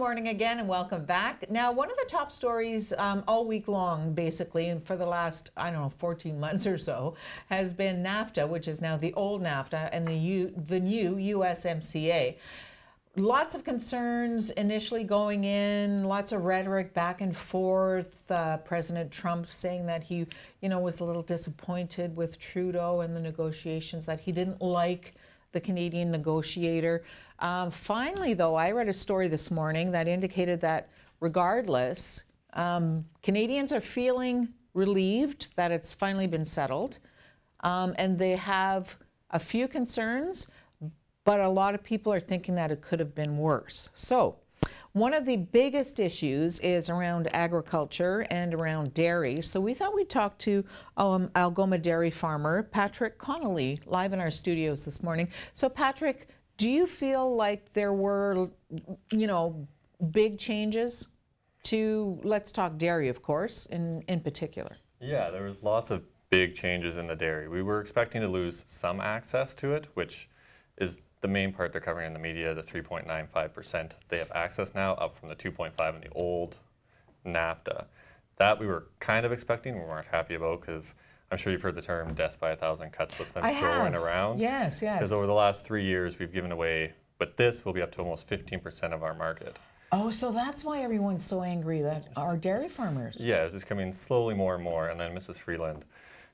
morning again and welcome back. Now, one of the top stories all week long, basically, and for the last, 14 months or so, has been NAFTA, which is now the old NAFTA, and the new USMCA. Lots of concerns initially going in, lots of rhetoric back and forth. President Trump saying that he, was a little disappointed with Trudeau and the negotiations, that he didn't like the Canadian negotiator. Finally, though, I read a story this morning that indicated that regardless, Canadians are feeling relieved that it's finally been settled. And they have a few concerns, but a lot of people are thinking that it could have been worse. So one of the biggest issues is around agriculture and around dairy. So we thought we'd talk to Algoma dairy farmer Patrick Connelly live in our studios this morning. So Patrick, do you feel like there were, big changes to, let's talk dairy, of course, in particular? Yeah, there was lots of big changes in the dairy. We were expecting to lose some access to it, which is the main part they're covering in the media, the 3.95% they have access now, up from the 2.5 in the old NAFTA. That we were kind of expecting, we weren't happy about, because I'm sure you've heard the term death by a thousand cuts that's been thrown around. Yes, yes. Because over the last 3 years, we've given away, but this will be up to almost 15% of our market. Oh, so that's why everyone's so angry, that our dairy farmers. Yeah, it's coming slowly more and more. And then Mrs. Freeland,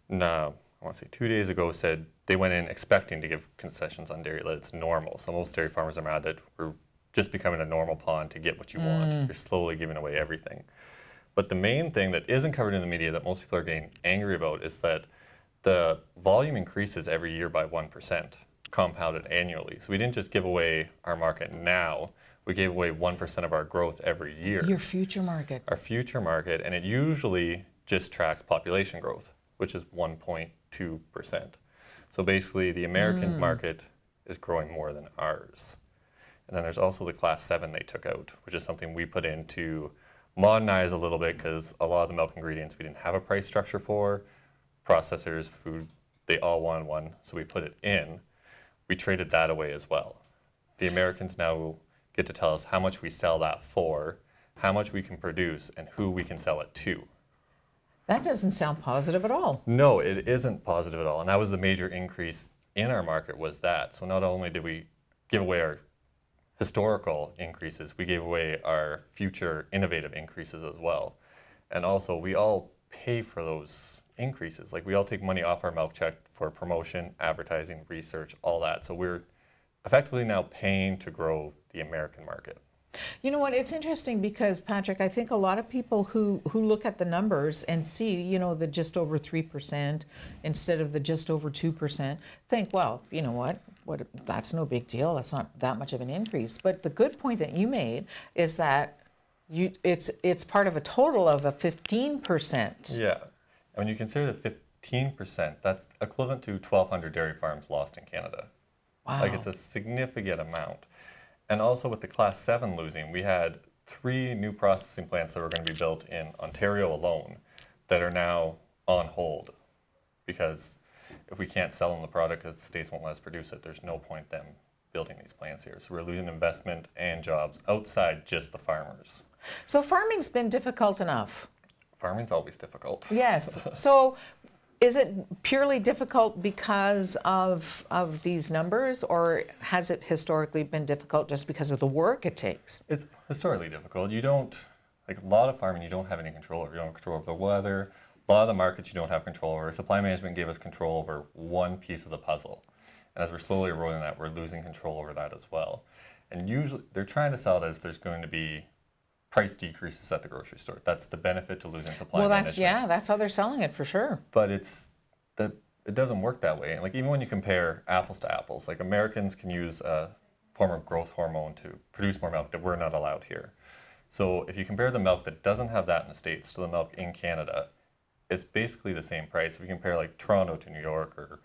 I want to say 2 days ago, said they went in expecting to give concessions on dairy, that it's normal. So most dairy farmers are mad that we're just becoming a normal pond to get what you want. You're slowly giving away everything. But the main thing that isn't covered in the media that most people are getting angry about is that the volume increases every year by 1%, compounded annually. So we didn't just give away our market now, we gave away 1% of our growth every year. Your future markets. Our future market, and it usually just tracks population growth, which is 1.2%. So basically the Americans market is growing more than ours. And then there's also the Class 7 they took out, which is something we put in to modernize a little bit, because a lot of the milk ingredients we didn't have a price structure for. Processors, food, they all wanted one, so we put it in. We traded that away as well. The Americans now get to tell us how much we sell that for, how much we can produce, and who we can sell it to. That doesn't sound positive at all. No, it isn't positive at all. And that was the major increase in our market, was that. So not only did we give away our historical increases, we gave away our future innovative increases as well. And also, we all pay for those increases. Like, we all take money off our milk check for promotion, advertising, research, all that. So we're effectively now paying to grow the American market. You know what, it's interesting because, Patrick, I think a lot of people who look at the numbers and see, the just over 3% instead of the just over 2% think, well, you know what, that's no big deal. That's not that much of an increase. But the good point that you made is that it's part of a total of a 15%. Yeah, and when you consider the 15%, that's equivalent to 1,200 dairy farms lost in Canada. Wow. Like, it's a significant amount. And also with the Class 7 losing, we had 3 new processing plants that were going to be built in Ontario alone that are now on hold, because if we can't sell them the product because the states won't let us produce it, there's no point them building these plants here. So we're losing investment and jobs outside just the farmers. So farming's been difficult enough. Farming's always difficult. Yes. So is it purely difficult because of these numbers, or has it historically been difficult just because of the work it takes? It's historically difficult. You don't, like a lot of farming, you don't have any control over. You don't have control over the weather. A lot of the markets you don't have control over. Supply management gave us control over one piece of the puzzle. And as we're slowly eroding that, we're losing control over that as well. And usually, they're trying to sell it as there's going to be price decreases at the grocery store. That's the benefit to losing supply management. Well, that's how they're selling it for sure. But it doesn't work that way. And like, even when you compare apples to apples, like, Americans can use a form of growth hormone to produce more milk that we're not allowed here. So if you compare the milk that doesn't have that in the States to the milk in Canada, it's basically the same price. If you compare like Toronto to New York or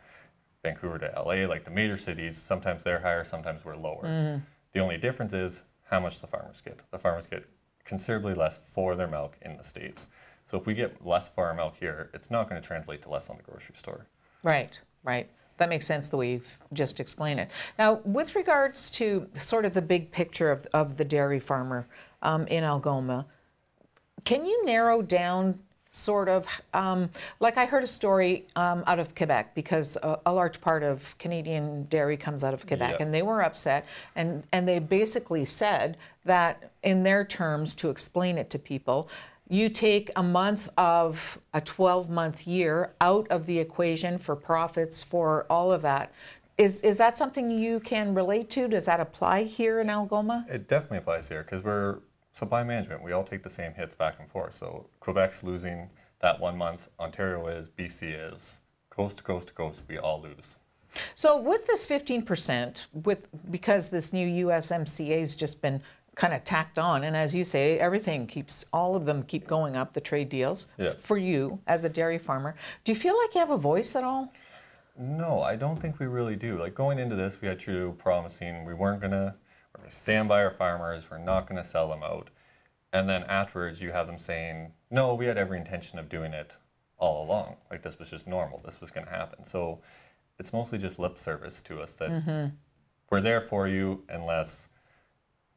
Vancouver to LA, like the major cities, sometimes they're higher, sometimes we're lower. The only difference is how much the farmers get. The farmers get considerably less for their milk in the States. So if we get less for our milk here, it's not going to translate to less on the grocery store. Right, right. That makes sense the way you've just explained it. Now, with regards to sort of the big picture of the dairy farmer in Algoma, can you narrow down sort of, like I heard a story out of Quebec, because a large part of Canadian dairy comes out of Quebec, Yeah. and they were upset, and they basically said that in their terms, to explain it to people, you take a month of a 12-month year out of the equation for profits, for all of that. Is that something you can relate to? Does that apply here in Algoma? It definitely applies here because we're supply management. We all take the same hits back and forth. So Quebec's losing that 1 month, Ontario is, BC is. Coast to coast to coast, we all lose. So with this 15%, because this new USMCA has just been kind of tacked on, and as you say, all of them keep going up, the trade deals, Yeah. for you as a dairy farmer. Do you feel like you have a voice at all? No, I don't think we really do. Like going into this, we had Trudeau promising we're gonna stand by our farmers, we're not gonna sell them out. And then afterwards you have them saying, no, we had every intention of doing it all along. Like this was just normal, this was gonna happen. So it's mostly just lip service to us that we're there for you unless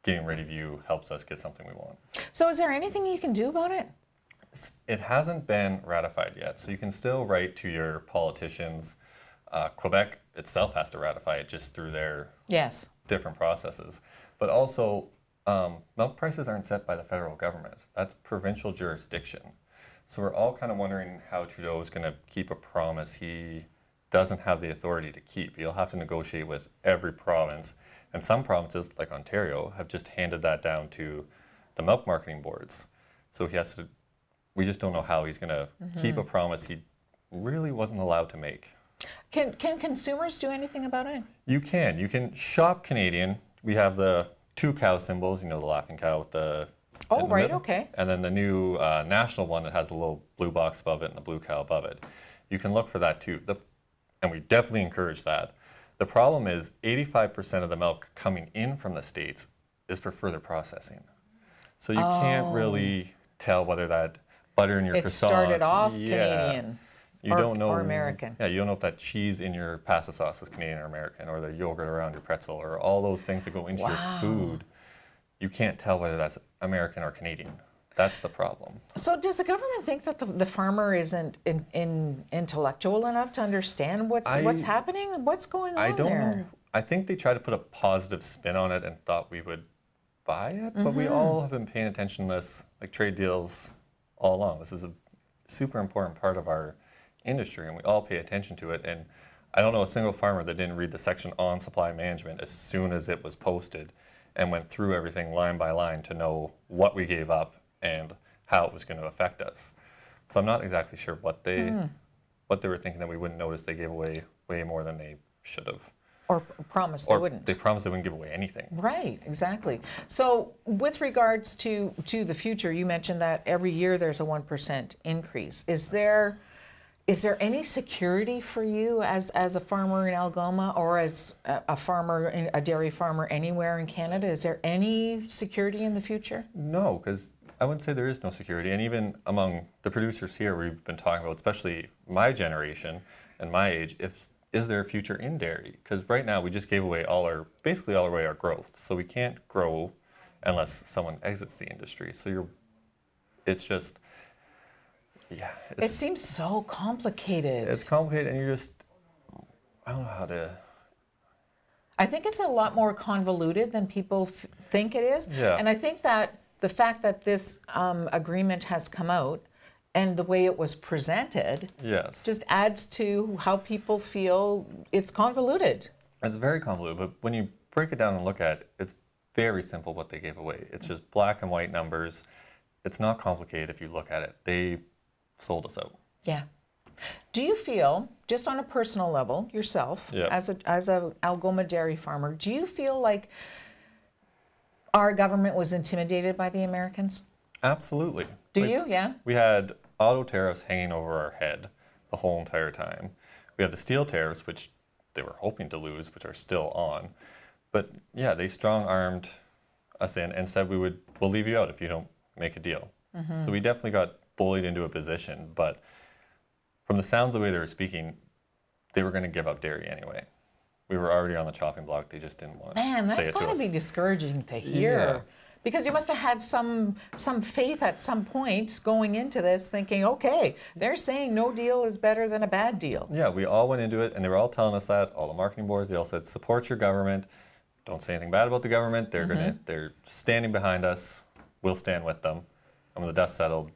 getting rid of you helps us get something we want. So is there anything you can do about it? It hasn't been ratified yet, so you can still write to your politicians. Quebec itself has to ratify it just through their Yes. different processes. But also, milk prices aren't set by the federal government. That's provincial jurisdiction. So we're all kind of wondering how Trudeau is going to keep a promise he doesn't have the authority to keep. He'll have to negotiate with every province. And some provinces, like Ontario, have just handed that down to the milk marketing boards. So we just don't know how he's going to keep a promise he really wasn't allowed to make. Can consumers do anything about it? You can shop Canadian. We have the 2 cow symbols, the laughing cow with the Oh, in the right, middle. okay. And then the new national one that has a little blue box above it and the blue cow above it. You can look for that too. And we definitely encourage that. The problem is 85% of the milk coming in from the States is for further processing. So you can't really tell whether that butter in your croissant. It started off Canadian. You don't know, or American. Yeah, you don't know if that cheese in your pasta sauce is Canadian or American, or the yogurt around your pretzel, or all those things that go into your food. You can't tell whether that's American or Canadian. That's the problem. So does the government think that the farmer isn't intellectual enough to understand what's happening? What's going on I don't there? know. I think they tried to put a positive spin on it and thought we would buy it, but we all have been paying attention to this, like trade deals, all along. This is a super important part of our industry, and we all pay attention to it. And I don't know a single farmer that didn't read the section on supply management as soon as it was posted and went through everything line by line to know what we gave up and how it was going to affect us. So I'm not exactly sure what they were thinking, that we wouldn't notice they gave away way more than they should have. Or promised they wouldn't. They promised they wouldn't give away anything. Right, exactly. So with regards to the future, you mentioned that every year there's a 1% increase. Is there any security for you as a farmer in Algoma, or as a dairy farmer anywhere in Canada? Is there any security in the future? No, because I wouldn't say there is no security. And even among the producers here, we've been talking about, especially my generation and my age, is there a future in dairy? Because right now we just gave away basically all our growth. So we can't grow unless someone exits the industry. So it's just, yeah. It seems so complicated. It's complicated, and I don't know how to. I think it's a lot more convoluted than people think it is. Yeah. And I think that the fact that this agreement has come out and the way it was presented just adds to how people feel it's convoluted. It's very convoluted, but when you break it down and look at it, it's very simple what they gave away. It's just black and white numbers. It's not complicated if you look at it. They sold us out. Yeah. Do you feel, just on a personal level, yourself, as a Algoma dairy farmer, do you feel like our government was intimidated by the Americans? Absolutely. Do you? Yeah. We had auto tariffs hanging over our head the whole entire time. We had the steel tariffs, which they were hoping to lose, which are still on. But yeah, they strong-armed us in and said we'll leave you out if you don't make a deal. So we definitely got bullied into a position. But from the sounds of the way they were speaking, they were going to give up dairy anyway. We were already on the chopping block. They just didn't want to say Man, that's it to got to us. be discouraging to hear. Yeah. Because you must have had some faith at some point going into this, thinking, okay, they're saying no deal is better than a bad deal. Yeah, we all went into it, and they were all telling us that. All the marketing boards, they all said, support your government. Don't say anything bad about the government. They're standing behind us. We'll stand with them. And when the dust settled,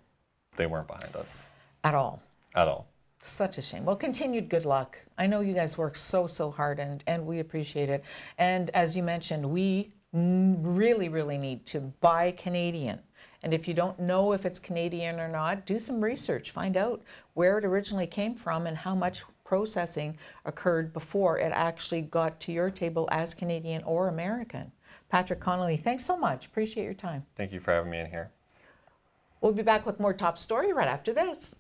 they weren't behind us. At all. At all. Such a shame. Well, continued good luck. I know you guys work so hard, and we appreciate it. And as you mentioned, we really need to buy Canadian. And if you don't know if it's Canadian or not, do some research. Find out where it originally came from and how much processing occurred before it actually got to your table as Canadian or American. Patrick Connelly, thanks so much. Appreciate your time. Thank you for having me in here. We'll be back with more Top Story right after this.